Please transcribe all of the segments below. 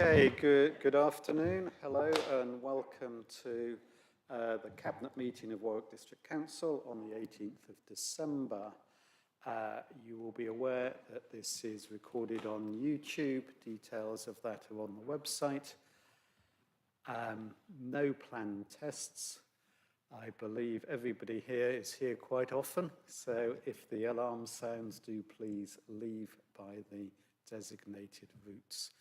Okay, good afternoon. Hello and welcome to the Cabinet meeting of Warwick District Council on the 18th of December. You will be aware that this is recorded on YouTube. Details of that are on the website. No planned tests. I believe everybody here is here quite often, so if the alarm sounds, do please leave by the designated routes.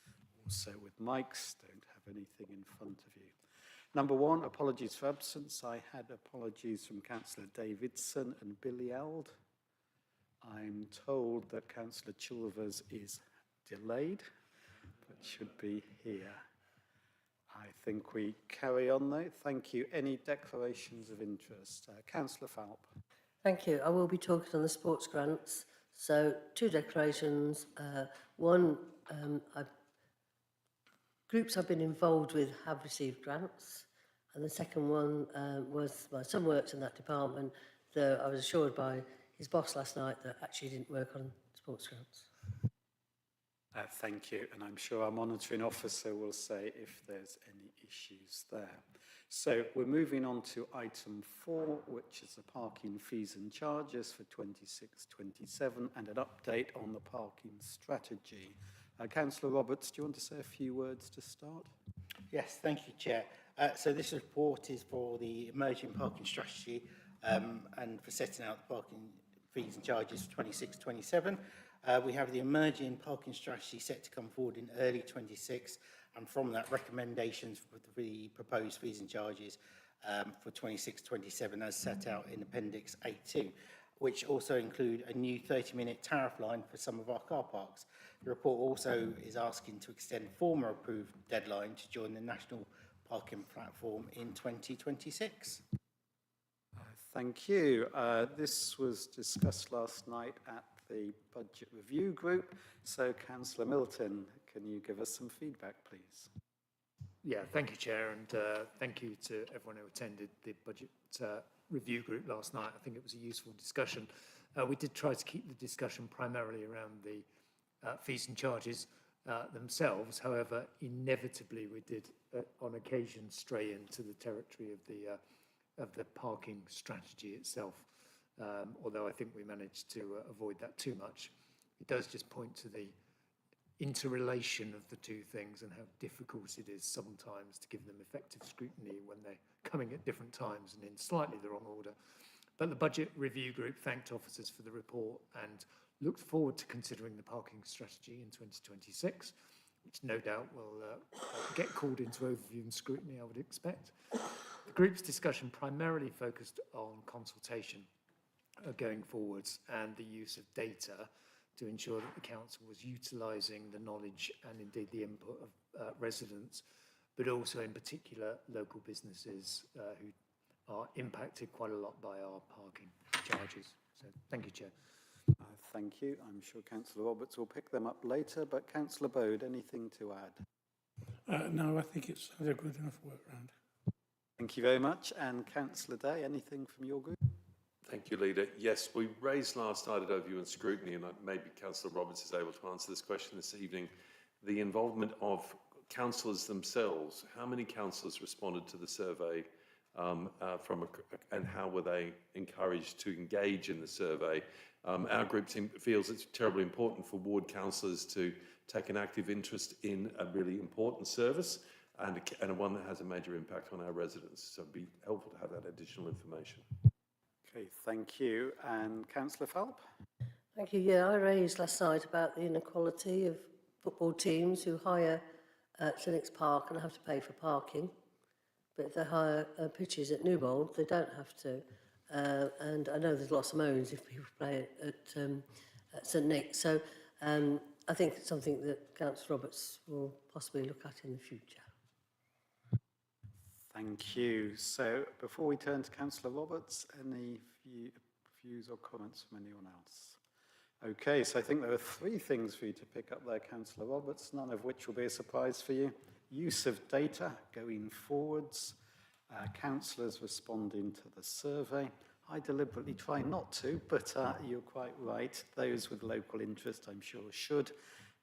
Also with mics, don't have anything in front of you. Number one, apologies for absence. I had apologies from Councillor Davidson and Billy Eld. I'm told that Councillor Chilvers is delayed, but should be here. I think we carry on though. Thank you. Any declarations of interest? Councillor Falp. Thank you. I will be talking on the sports grants. So two declarations. One, groups I've been involved with have received grants. And the second one was my son works in that department, though I was assured by his boss last night that actually didn't work on sports grants. Thank you, and I'm sure our monitoring officer will say if there's any issues there. So we're moving on to item 4, which is the parking fees and charges for 26-27 and an update on the parking strategy. Councillor Roberts, do you want to say a few words to start? Yes, thank you, Chair. So this report is for the emerging parking strategy and for setting out the parking fees and charges for 26-27. We have the emerging parking strategy set to come forward in early 26, and from that, recommendations for the proposed fees and charges for 26-27 as set out in Appendix 8.2, which also include a new 30-minute tariff line for some of our car parks. The report also is asking to extend former approved deadline to join the National Parking Platform in 2026. Thank you. This was discussed last night at the Budget Review Group. So, Councillor Milton, can you give us some feedback, please? Yeah, thank you, Chair, and thank you to everyone who attended the Budget Review Group last night. I think it was a useful discussion. We did try to keep the discussion primarily around the fees and charges themselves. However, inevitably we did on occasion stray into the territory of the parking strategy itself. Although I think we managed to avoid that too much. It does just point to the interrelation of the two things and how difficult it is sometimes to give them effective scrutiny when they're coming at different times and in slightly the wrong order. But the Budget Review Group thanked officers for the report and looked forward to considering the parking strategy in 2026, which no doubt will get called into overview and scrutiny, I would expect. The group's discussion primarily focused on consultation going forwards and the use of data to ensure that the council was utilising the knowledge and indeed the input of residents, but also in particular local businesses who are impacted quite a lot by our parking charges. So thank you, Chair. Thank you. I'm sure Councillor Roberts will pick them up later, but Councillor Bode, anything to add? No, I think it's a good enough work round. Thank you very much. And Councillor Day, anything from your group? Thank you, Leader. Yes, we raised last night at overview and scrutiny, and maybe Councillor Roberts is able to answer this question this evening, the involvement of councillors themselves. How many councillors responded to the survey and how were they encouraged to engage in the survey? Our group feels it's terribly important for ward councillors to take an active interest in a really important service and one that has a major impact on our residents. So it'd be helpful to have that additional information. Okay, thank you. And Councillor Falp? Thank you. Yeah, I raised last night about the inequality of football teams who hire at St Nick's Park and have to pay for parking. But if they hire pitches at Newbold, they don't have to. And I know there's lots of moans if people play at St Nick's. So I think it's something that Councillor Roberts will possibly look at in the future. Thank you. So before we turn to Councillor Roberts, any views or comments from anyone else? Okay, so I think there are 3 things for you to pick up there, Councillor Roberts, none of which will be a surprise for you. Use of data going forwards, councillors responding to the survey. I deliberately try not to, but you're quite right. Those with local interest, I'm sure, should.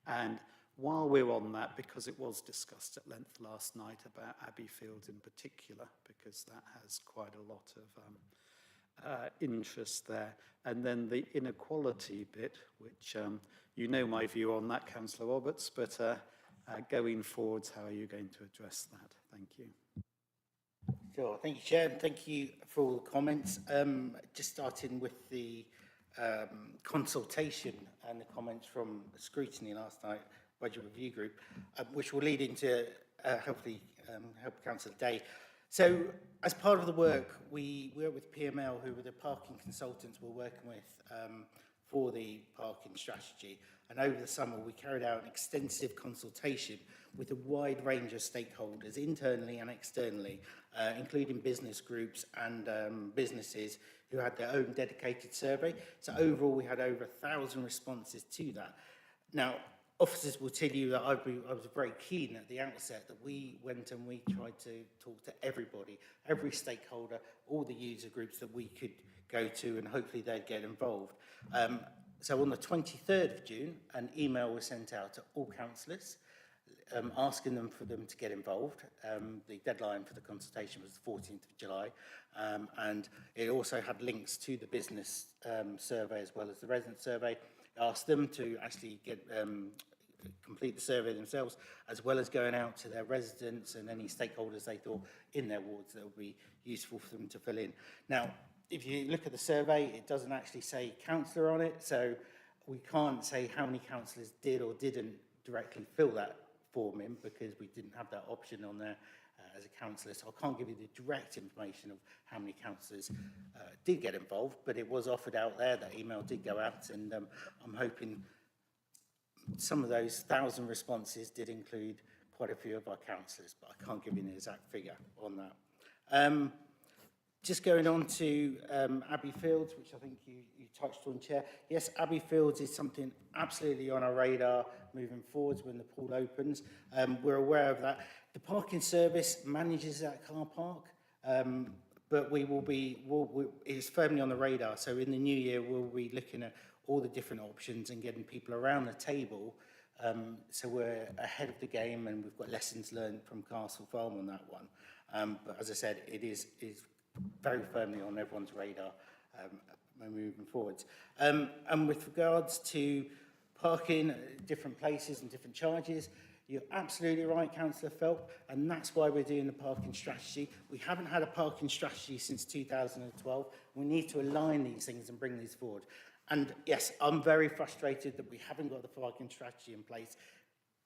And while we're on that, because it was discussed at length last night about Abbey Fields in particular, because that has quite a lot of interest there. And then the inequality bit, which you know my view on that, Councillor Roberts, but going forwards, how are you going to address that? Thank you. Sure. Thank you, Chair, and thank you for all the comments. Just starting with the consultation and the comments from scrutiny last night, Budget Review Group, which will lead into hopefully help Councillor Day. So as part of the work, we work with PML, who were the parking consultants we're working with for the parking strategy. And over the summer, we carried out an extensive consultation with a wide range of stakeholders, internally and externally, including business groups and businesses who had their own dedicated survey. So overall, we had over 1,000 responses to that. Now, officers will tell you that I was very keen at the outset that we went and we tried to talk to everybody, every stakeholder, all the user groups that we could go to, and hopefully they'd get involved. So on the 23rd of June, an email was sent out to all councillors asking them for them to get involved. The deadline for the consultation was the 14th of July, and it also had links to the business survey as well as the resident survey. Asked them to actually complete the survey themselves, as well as going out to their residents and any stakeholders they thought in their wards that would be useful for them to fill in. Now, if you look at the survey, it doesn't actually say councillor on it, so we can't say how many councillors did or didn't directly fill that form in, because we didn't have that option on there as a councillor. So I can't give you the direct information of how many councillors did get involved, but it was offered out there. That email did go out, and I'm hoping some of those 1,000 responses did include quite a few of our councillors, but I can't give you an exact figure on that. Just going on to Abbey Fields, which I think you touched on, Chair. Yes, Abbey Fields is something absolutely on our radar moving forwards when the pool opens. We're aware of that. The parking service manages that car park, but it's firmly on the radar. So in the new year, we'll be looking at all the different options and getting people around the table. So we're ahead of the game, and we've got lessons learned from Castle Farm on that one. But as I said, it is very firmly on everyone's radar moving forwards. And with regards to parking at different places and different charges, you're absolutely right, Councillor Phelps, and that's why we're doing the parking strategy. We haven't had a parking strategy since 2012. We need to align these things and bring these forward. And yes, I'm very frustrated that we haven't got the parking strategy in place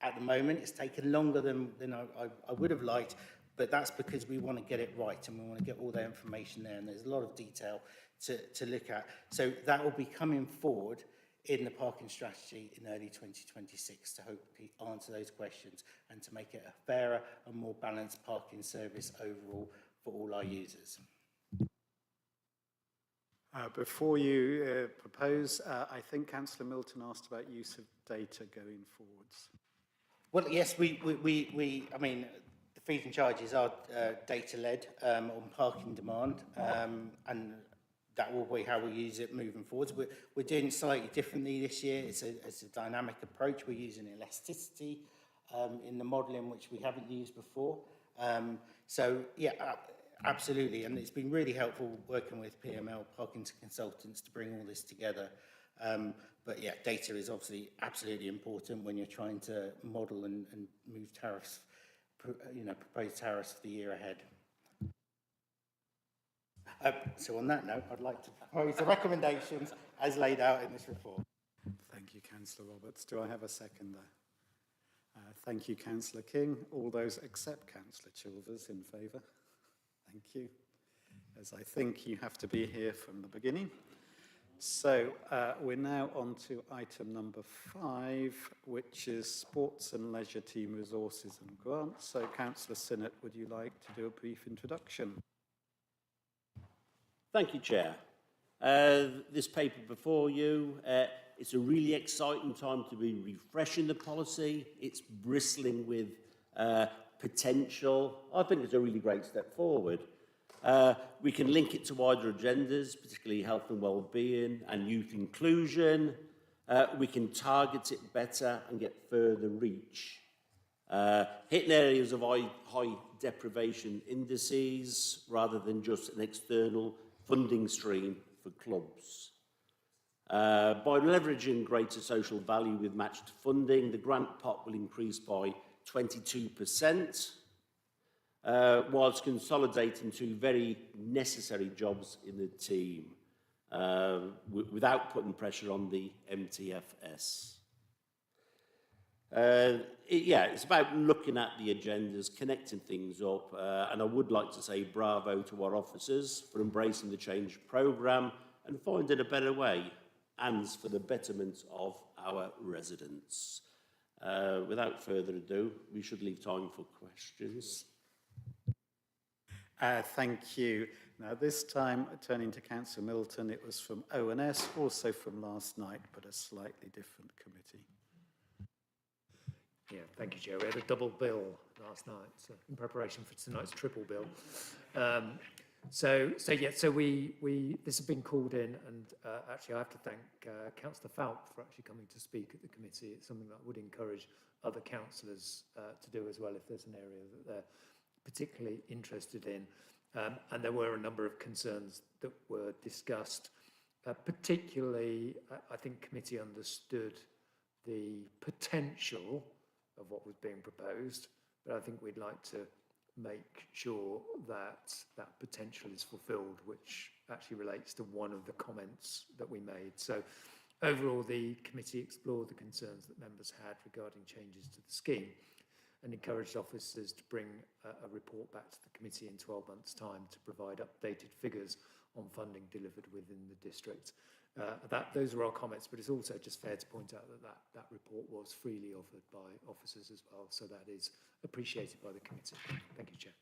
at the moment. It's taken longer than I would have liked, but that's because we want to get it right, and we want to get all the information there, and there's a lot of detail to look at. So that will be coming forward in the parking strategy in early 2026 to hopefully answer those questions and to make it a fairer and more balanced parking service overall for all our users. Before you propose, I think Councillor Milton asked about use of data going forwards. Well, yes, I mean, the fees and charges are data-led on parking demand, and that will be how we use it moving forwards. We're doing it slightly differently this year. It's a dynamic approach. We're using elasticity in the modelling, which we haven't used before. So, yeah, absolutely. And it's been really helpful working with PML, parking consultants, to bring all this together. But, yeah, data is obviously absolutely important when you're trying to model and move tariffs, propose tariffs for the year ahead. So on that note, I'd like to propose the recommendations as laid out in this report. Thank you, Councillor Roberts. Do I have a seconder? Thank you, Councillor King. All those except Councillor Chilvers in favour? Thank you. As I think you have to be here from the beginning. So we're now on to item number 5, which is Sports and Leisure Team Resources and Grants. So, Councillor Sinnott, would you like to do a brief introduction? Thank you, Chair. This paper before you, it's a really exciting time to be refreshing the policy. It's bristling with potential. I think it's a really great step forward. We can link it to wider agendas, particularly health and well-being and youth inclusion. we can target it better and get further reach. Hitting areas of high deprivation indices rather than just an external funding stream for clubs. By leveraging greater social value with matched funding, the grant pot will increase by 22%, whilst consolidating two very necessary jobs in the team, without putting pressure on the MTFS. It's about looking at the agendas, connecting things up, and I would like to say bravo to our officers for embracing the change programme and finding a better way, and for the betterment of our residents. Without further ado, we should leave time for questions. Thank you. Now, this time, turning to Councillor Milton, it was from ONS, also from last night, but a slightly different committee. Yeah, thank you, Chair. We had a double bill last night in preparation for tonight's triple bill. So this has been called in, and actually I have to thank Councillor Falp for actually coming to speak at the committee. It's something that I would encourage other councillors to do as well if there's an area that they're particularly interested in. And there were a number of concerns that were discussed. Particularly, I think committee understood the potential of what was being proposed, but I think we'd like to make sure that that potential is fulfilled, which actually relates to one of the comments that we made. So overall, the committee explored the concerns that members had regarding changes to the scheme and encouraged officers to bring a report back to the committee in 12 months' time to provide updated figures on funding delivered within the district. Those are our comments, but it's also just fair to point out that report was freely offered by officers as well, so that is appreciated by the committee. Thank you, Chair.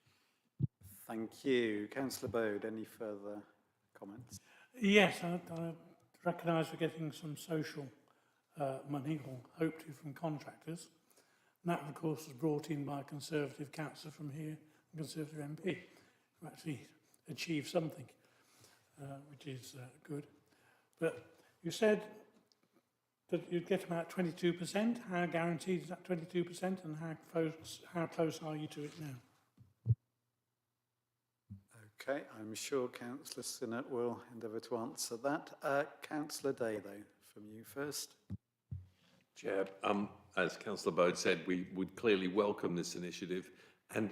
Thank you. Councillor Bode, any further comments? Yes, I recognise we're getting some social money, or hope to, from contractors. And that, of course, was brought in by a Conservative councillor from here, a Conservative MP, who actually achieved something, which is good. But you said that you'd get about 22%. How guaranteed is that 22%, and how close are you to it now? Okay, I'm sure Councillor Sinnott will endeavour to answer that. Councillor Day, though, from you first. Chair, as Councillor Bode said, we would clearly welcome this initiative and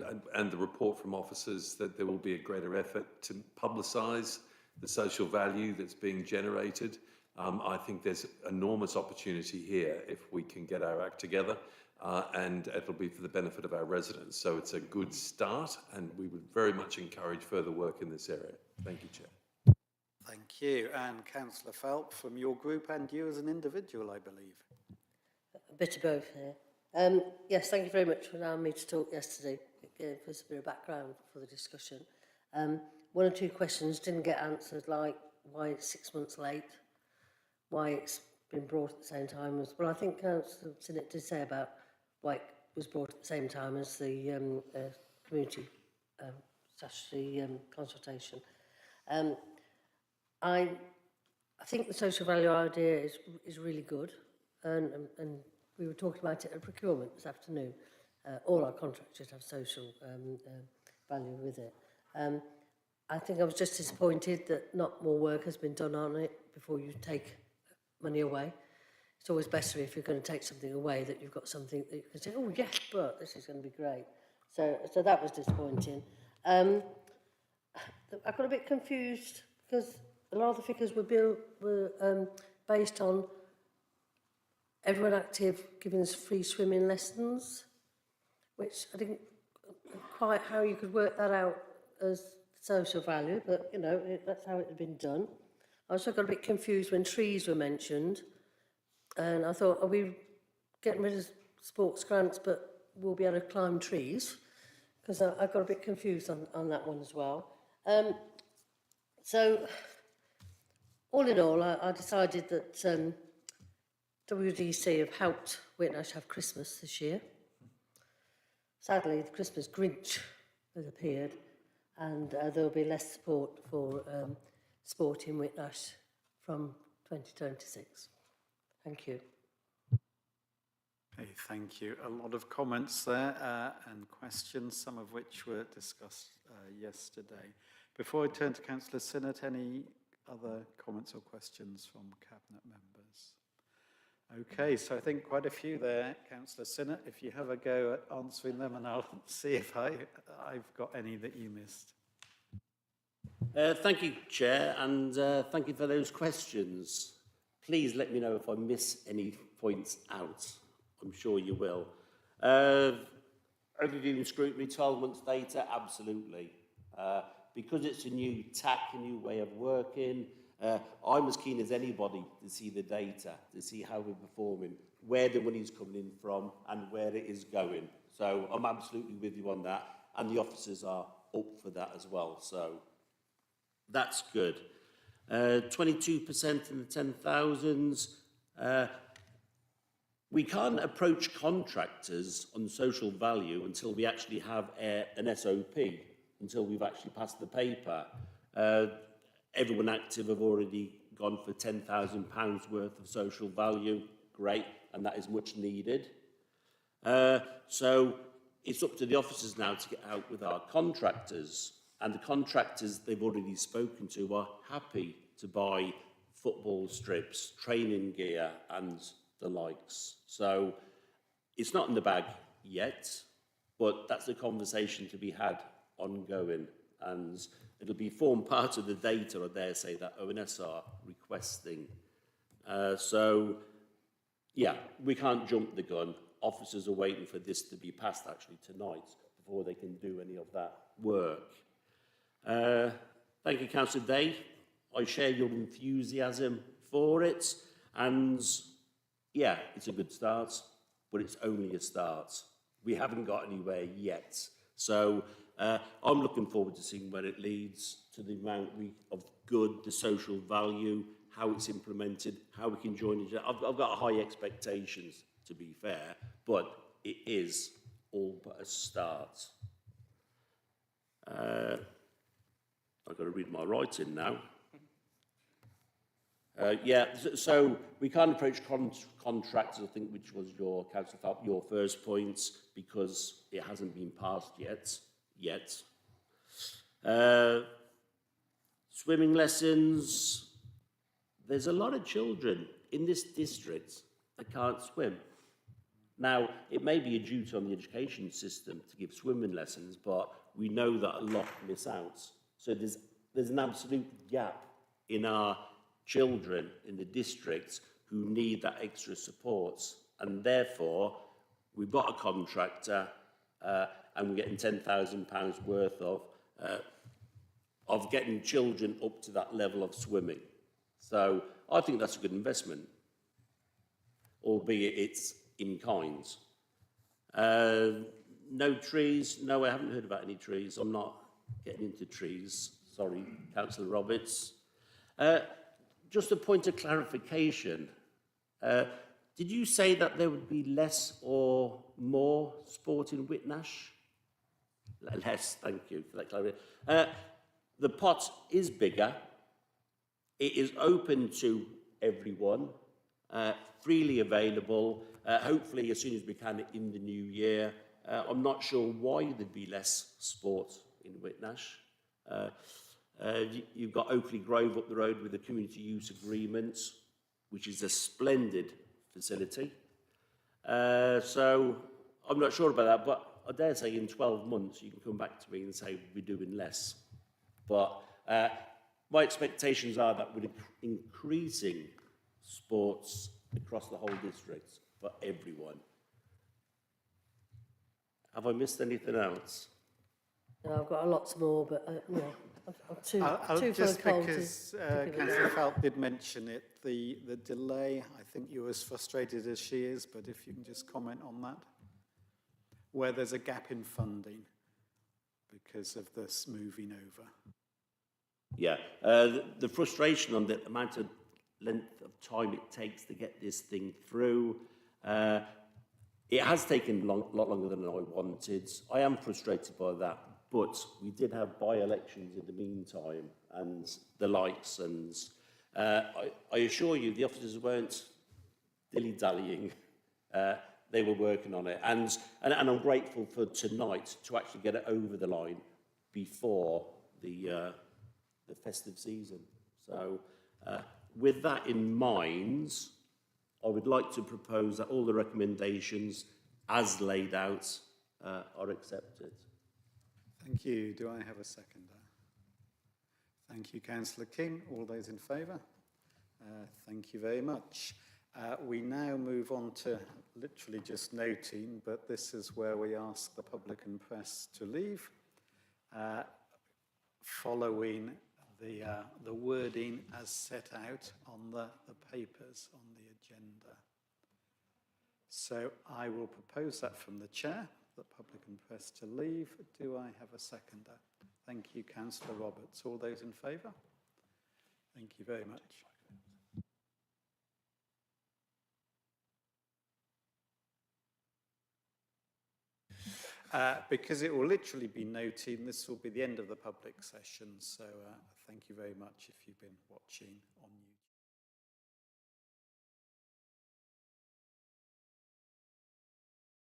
the report from officers that there will be a greater effort to publicise the social value that's being generated. I think there's enormous opportunity here if we can get our act together, and it'll be for the benefit of our residents. So it's a good start, and we would very much encourage further work in this area. Thank you, Chair. Thank you. And Councillor Falp from your group and you as an individual, I believe. A bit of both here. Yes, thank you very much for allowing me to talk yesterday. It gave us a bit of background for the discussion. One or two questions didn't get answered, like why it's 6 months late, why it's been brought at the same time as... Well, I think Councillor Sinnott did say about why it was brought at the same time as the community statutory consultation. I think the social value idea is really good, and we were talking about it at procurement this afternoon. All our contractors have social value with it. I think I was just disappointed that not more work has been done on it before you take money away. It's always better if you're going to take something away that you've got something that you can say, oh yes, but this is going to be great. So that was disappointing. I got a bit confused because a lot of the figures were based on everyone active giving us free swimming lessons, which I didn't quite how you could work that out as social value, but you know, that's how it had been done. I also got a bit confused when trees were mentioned, and I thought, are we getting rid of sports grants, but we'll be able to climb trees? Because I got a bit confused on that one as well. So, all in all, I decided that WDC have helped Whitnash have Christmas this year. Sadly, the Christmas Grinch has appeared, and there'll be less support for sport in Whitnash from 2026. Thank you. Okay, thank you. A lot of comments there and questions, some of which were discussed yesterday. Before I turn to Councillor Sinnott, any other comments or questions from Cabinet members? Okay, so I think quite a few there, Councillor Sinnott. If you have a go at answering them, and I'll see if I've got any that you missed. Thank you, Chair, and thank you for those questions. Please let me know if I miss any points out. I'm sure you will. Overview and scrutiny, 12 months data, absolutely. Because it's a new tack, a new way of working, I'm as keen as anybody to see the data, to see how we're performing, where the money's coming in from and where it is going. So I'm absolutely with you on that, and the officers are up for that as well. So that's good. 22% in the 10,000s. We can't approach contractors on social value until we actually have an SOP, until we've actually passed the paper. Everyone active have already gone for £10,000 worth of social value. Great, and that is much needed. So it's up to the officers now to get out with our contractors. And the contractors they've already spoken to are happy to buy football strips, training gear, and the likes. So it's not in the bag yet, but that's a conversation to be had ongoing, and it'll form part of the data, I dare say, that ONS are requesting. So, yeah, we can't jump the gun. Officers are waiting for this to be passed actually tonight before they can do any of that work. Thank you, Councillor Day. I share your enthusiasm for it, and yeah, it's a good start, but it's only a start. We haven't got anywhere yet. So I'm looking forward to seeing where it leads, to the amount of good, the social value, how it's implemented, how we can join each other. I've got high expectations, to be fair, but it is all but a start. I've got to read my writing now. Yeah, so we can't approach contractors, I think, which was your, Councillor Phelps, your first point, because it hasn't been passed yet. Swimming lessons. There's a lot of children in this district that can't swim. Now, it may be a duty on the education system to give swimming lessons, but we know that a lot miss out. So there's an absolute gap in our children in the district who need that extra support, and therefore we've got a contractor and we're getting £10,000 worth of getting children up to that level of swimming. So I think that's a good investment, albeit it's in kind. No trees. No, I haven't heard about any trees. I'm not getting into trees. Sorry, Councillor Roberts. Just a point of clarification. Did you say that there would be less or more sport in Whitnash? Less, thank you for that clarification. The pot is bigger. It is open to everyone, freely available, hopefully as soon as we can in the new year. I'm not sure why there'd be less sport in Whitnash. You've got Oakley Grove up the road with a community use agreement, which is a splendid facility. So I'm not sure about that, but I dare say in 12 months you can come back to me and say we're doing less. But my expectations are that we're increasing sports across the whole district for everyone. Have I missed anything else? No, I've got lots more, but yeah, I'm too I'll full just of cold because to give it. Councillor Phelps did mention it, the delay, I think you're as frustrated as she is, but if you can just comment on that, where there's a gap in funding because of this moving over. Yeah, the frustration on the amount of length of time it takes to get this thing through, it has taken a lot longer than I wanted. I am frustrated by that, but we did have by-elections in the meantime and the likes, and I assure you the officers weren't dilly-dallying. They were working on it. And I'm grateful for tonight to actually get it over the line before the festive season. So with that in mind, I would like to propose that all the recommendations as laid out are accepted. Thank you. Do I have a seconder? Thank you, Councillor King. All those in favour? Thank you very much. We now move on to literally just noting, but this is where we ask the public and press to leave, following the wording as set out on the papers on the agenda. So I will propose that from the chair, the public and press to leave. Do I have a seconder? Thank you, Councillor Roberts. All those in favour? Thank you very much. Because it will literally be noting, this will be the end of the public session. So thank you very much if you've been watching on YouTube.